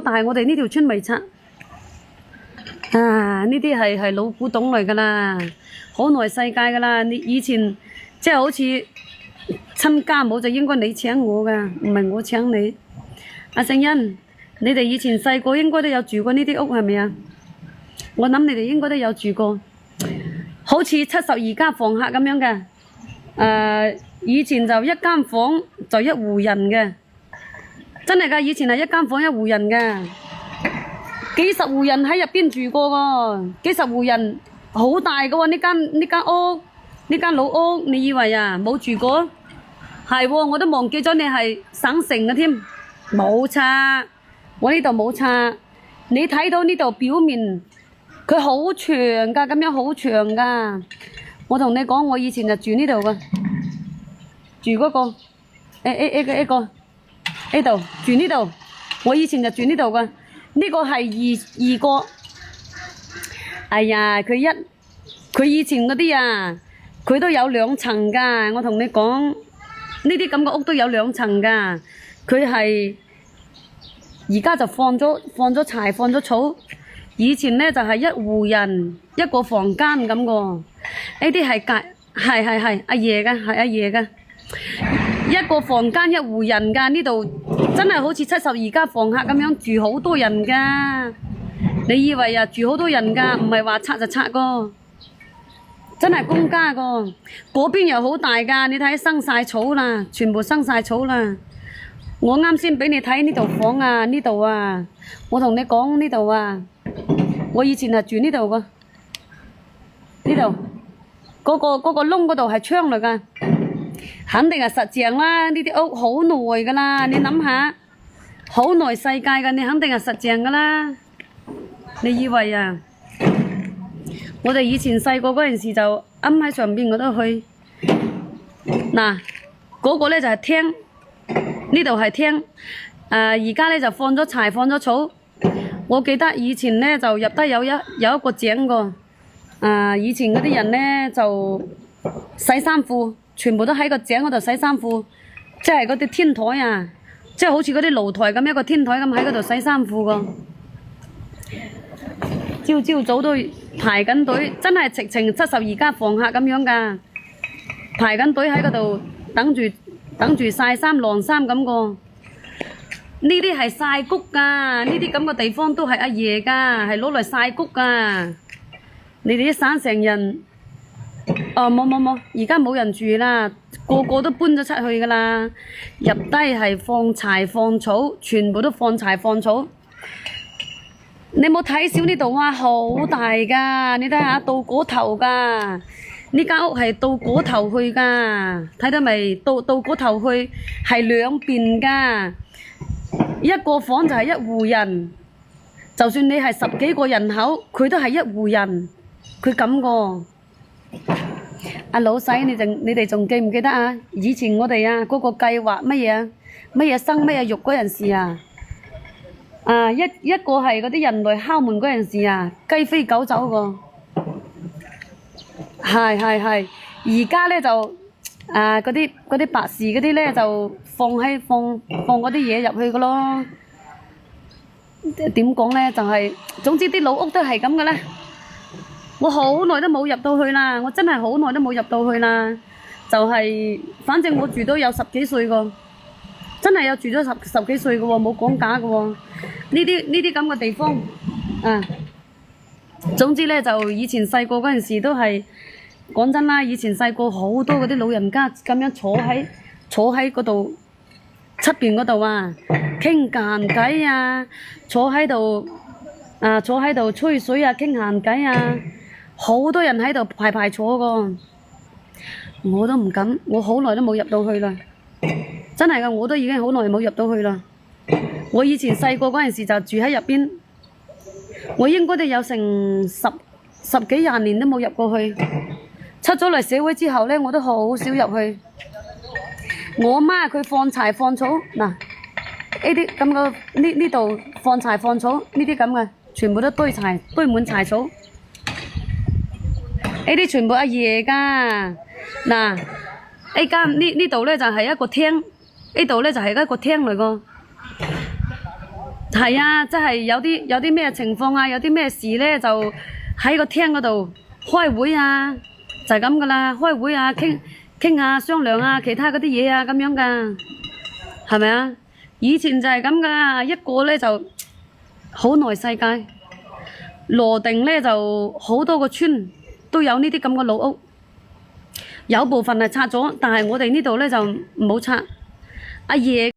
大，我哋呢條村未拆。啊！呢啲係老古董嚟㗎啦，好耐世界㗎啦。你以前即係好似親家母就應該你請我㗎，唔係我請你。阿聖欣，你哋以前細個應該都有住過呢啲屋係咪啊？我諗你哋應該都有住過，好似72家房客咁樣嘅。以前就一間房就一戶人嘅，真係㗎，以前係一間房一戶人嘅。幾十戶人喺入邊住過喎，幾十戶人好大嘅喎，呢間屋，呢間老屋，你以為啊冇住過？係喎，我都忘記咗你係省城嘅添，冇拆，我呢度冇拆。你睇到呢度表面佢好長㗎，咁樣好長㗎。我同你講，我以前就住呢度嘅，住嗰個呢度住呢度，我以前就住呢度嘅。呢個係二個，哎呀，佢以前嗰啲啊，佢都有2層㗎。我同你講，呢啲咁嘅屋都有2層㗎。佢係而家就放咗柴，放咗草。以前呢就係一戶人一個房間咁個。呢啲係係阿爺㗎，係阿爺㗎。一個房間一戶人㗎，呢度真係好似72家房客咁樣住好多人㗎。你以為啊住好多人㗎，唔係話拆就拆個，真係公家個。嗰邊又好大㗎，你睇生晒草啦，全部生晒草啦。我啱先俾你睇呢度房啊，呢度啊，我同你講呢度啊，我以前係住呢度㗎，呢度嗰個窿嗰度係窗嚟㗎。肯定係實淨啦，呢啲屋好耐噶啦，你諗下，好耐世界噶，你肯定係實淨噶啦。你以為啊？我哋以前細個嗰陣時就揞喺上邊嗰度去。嗱，嗰個咧就係廳，呢度係廳。而家咧就放咗柴，放咗草。我記得以前咧就入得有一個井個。以前嗰啲人咧就洗衫褲。全部都喺個井嗰度洗衫褲，即係嗰啲天台啊，即係好似嗰啲露台咁一個天台咁喺嗰度洗衫褲個。朝早都排緊隊，真係直情72家房客咁樣㗎，排緊隊喺嗰度等住曬衫晾衫咁個。呢啲係曬谷㗎，呢啲咁嘅地方都係阿爺㗎，係攞嚟曬谷㗎。你哋啲省城人。冇，而家冇人住啦，個個都搬咗出去噶啦。入低係放柴放草，全部都放柴放草。你冇睇小呢度啊，好大噶，你睇下到嗰頭噶，呢間屋係到嗰頭去噶，睇到未？到嗰頭去係兩邊噶，一個房就係一戶人，就算你係10幾個人口，佢都係一戶人，佢咁個。阿老細，你哋仲記唔記得啊？以前我哋啊嗰個計劃乜嘢啊？乜嘢生乜嘢育嗰陣時啊？一個係嗰啲人來敲門嗰陣時啊，雞飛狗走個。係。而家咧就嗰啲白事嗰啲咧就放嗰啲嘢入去個咯。點講咧？就係總之啲老屋都係咁嘅咧。我好耐都冇入到去啦，我真係好耐都冇入到去啦。就係，反正我住都有10幾歲個，真係有住咗十幾歲嘅喎，冇講假嘅喎。呢啲咁嘅地方，總之咧就以前細個嗰陣時都係講真啦，以前細個好多嗰啲老人家咁樣坐喺嗰度出邊嗰度啊，傾閒偈啊，坐喺度吹水啊，傾閒偈啊。好多人喺度排坐個，我都唔敢，我好耐都冇入到去啦，真係㗎，我都已經好耐冇入到去啦。我以前細個嗰陣時就住喺入邊，我應該都有成十幾20年都冇入過去。出咗嚟社會之後呢，我都好少入去。我媽佢放柴放草，嗱呢啲咁嘅呢度放柴放草，呢啲咁嘅全部都堆滿柴草。呢啲全部阿爺㗎，嗱呢度咧就係一個廳，呢度咧就係一個廳嚟個，係啊，即係有啲咩情況啊，有啲咩事咧，就喺個廳嗰度開會啊，就係咁噶啦，開會啊，傾下商量啊，其他嗰啲嘢啊，咁樣噶，係咪啊？以前就係咁噶，一個咧就好耐世界，羅定咧就好多個村都有呢啲咁嘅老屋，有部分係拆咗，但係我哋呢度咧就冇拆。阿爺